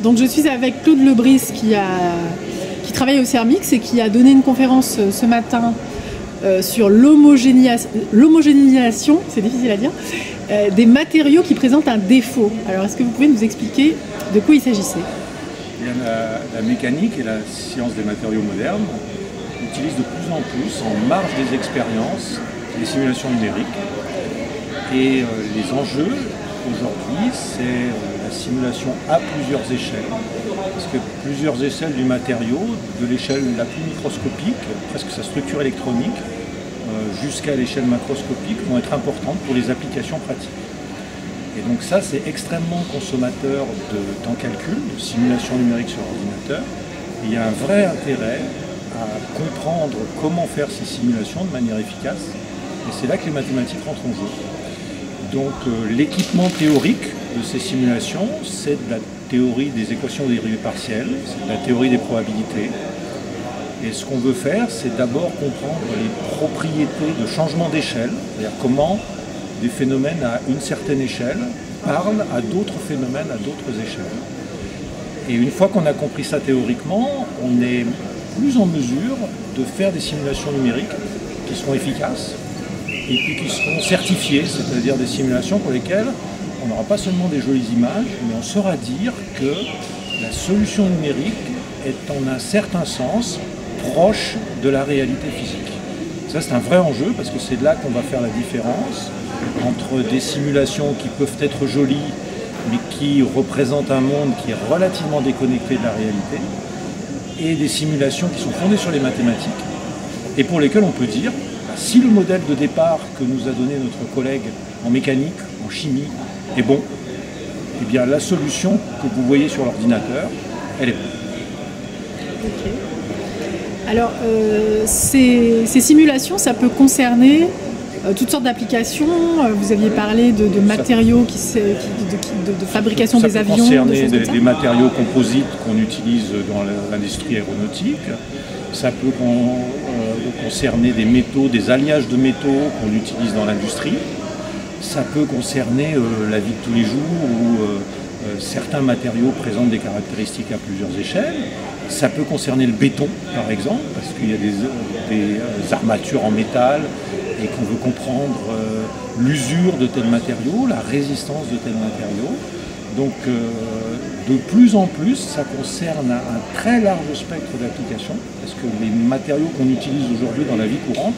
Donc je suis avec Claude Lebris qui travaille au Cermix et qui a donné une conférence ce matin sur l'homogénéisation, c'est difficile à dire, des matériaux qui présentent un défaut. Alors est-ce que vous pouvez nous expliquer de quoi il s'agissait? La mécanique et la science des matériaux modernes utilisent de plus en plus, en marge des expériences, les simulations numériques. Et les enjeux aujourd'hui, c'est la simulation à plusieurs échelles. Parce que plusieurs échelles du matériau, de l'échelle la plus microscopique, presque sa structure électronique, jusqu'à l'échelle macroscopique, vont être importantes pour les applications pratiques. Et donc ça, c'est extrêmement consommateur de temps calcul, de simulation numérique sur ordinateur. Et il y a un vrai intérêt à comprendre comment faire ces simulations de manière efficace. Et c'est là que les mathématiques rentrent en jeu. Donc l'équipement théorique de ces simulations, c'est de la théorie des équations dérivées partielles, c'est de la théorie des probabilités. Et ce qu'on veut faire, c'est d'abord comprendre les propriétés de changement d'échelle, c'est-à-dire comment des phénomènes à une certaine échelle parlent à d'autres phénomènes à d'autres échelles. Et une fois qu'on a compris ça théoriquement, on est plus en mesure de faire des simulations numériques qui seront efficaces et puis qui seront certifiées, c'est-à-dire des simulations pour lesquelles on n'aura pas seulement des jolies images, mais on saura dire que la solution numérique est en un certain sens proche de la réalité physique. Ça, c'est un vrai enjeu parce que c'est là qu'on va faire la différence entre des simulations qui peuvent être jolies mais qui représentent un monde qui est relativement déconnecté de la réalité et des simulations qui sont fondées sur les mathématiques et pour lesquelles on peut dire si le modèle de départ que nous a donné notre collègue en mécanique, en chimie est bon, eh bien la solution que vous voyez sur l'ordinateur, elle est bonne. Okay. Alors, ces simulations, ça peut concerner toutes sortes d'applications. Vous aviez parlé de matériaux, de fabrication des avions. Ça peut concerner des matériaux composites qu'on utilise dans l'industrie aéronautique. Ça peut concerner des métaux, des alliages de métaux qu'on utilise dans l'industrie. Ça peut concerner la vie de tous les jours où certains matériaux présentent des caractéristiques à plusieurs échelles. Ça peut concerner le béton, par exemple, parce qu'il y a des armatures en métal et qu'on veut comprendre l'usure de tels matériaux, la résistance de tels matériaux. Donc, de plus en plus, ça concerne un très large spectre d'applications, parce que les matériaux qu'on utilise aujourd'hui dans la vie courante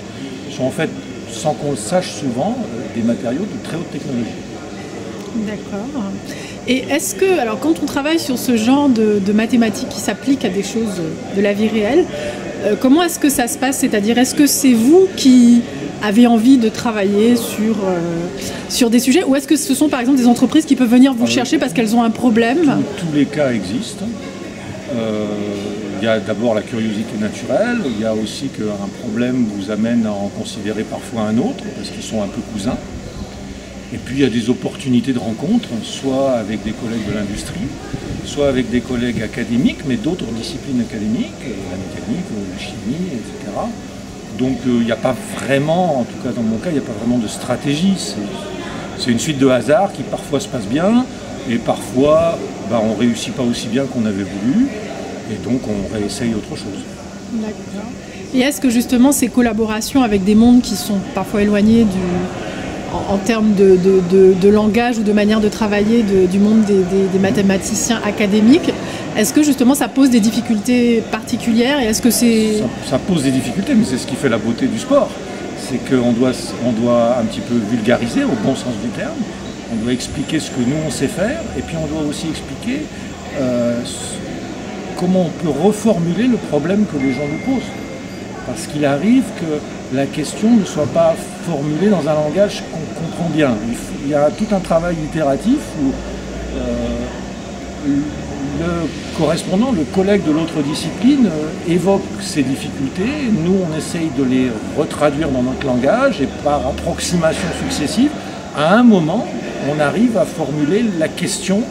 sont en fait, sans qu'on le sache souvent, des matériaux de très haute technologie. D'accord. Et est-ce que, alors quand on travaille sur ce genre de mathématiques qui s'appliquent à des choses de la vie réelle, comment est-ce que ça se passe? C'est-à-dire, est-ce que c'est vous qui avez envie de travailler sur des sujets, ou est-ce que ce sont par exemple des entreprises qui peuvent venir vous chercher parce qu'elles ont un problème? Tous les cas existent. Il y a d'abord la curiosité naturelle, il y a aussi qu'un problème vous amène à en considérer parfois un autre, parce qu'ils sont un peu cousins. Et puis il y a des opportunités de rencontre, soit avec des collègues de l'industrie, soit avec des collègues académiques, mais d'autres disciplines académiques, la mécanique, la chimie, etc. Donc il n'y a pas vraiment, en tout cas dans mon cas, il n'y a pas vraiment de stratégie. C'est une suite de hasards qui parfois se passe bien, et parfois on ne réussit pas aussi bien qu'on avait voulu, et donc on réessaye autre chose. D'accord. Et est-ce que justement ces collaborations avec des mondes qui sont parfois éloignés en termes de langage ou de manière de travailler du monde des mathématiciens académiques, est-ce que justement ça pose des difficultés particulières et est-ce que c'est... Ça pose des difficultés, mais c'est ce qui fait la beauté du sport. C'est qu'on doit un petit peu vulgariser au bon sens du terme, on doit expliquer ce que nous on sait faire, et puis on doit aussi expliquer comment on peut reformuler le problème que les gens nous posent. Parce qu'il arrive que la question ne soit pas formulée dans un langage qu'on comprend bien. Il y a tout un travail itératif où le correspondant, le collègue de l'autre discipline évoque ces difficultés. Nous, on essaye de les retraduire dans notre langage et par approximation successive, à un moment, on arrive à formuler la question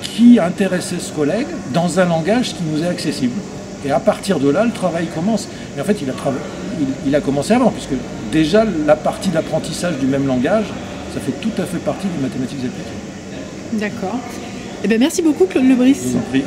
qui intéressait ce collègue dans un langage qui nous est accessible. Et à partir de là, le travail commence. Et en fait, il a commencé avant, puisque déjà la partie d'apprentissage du même langage, ça fait tout à fait partie des mathématiques appliquées. D'accord. Eh bien, merci beaucoup, Claude Lebris. Je vous en prie.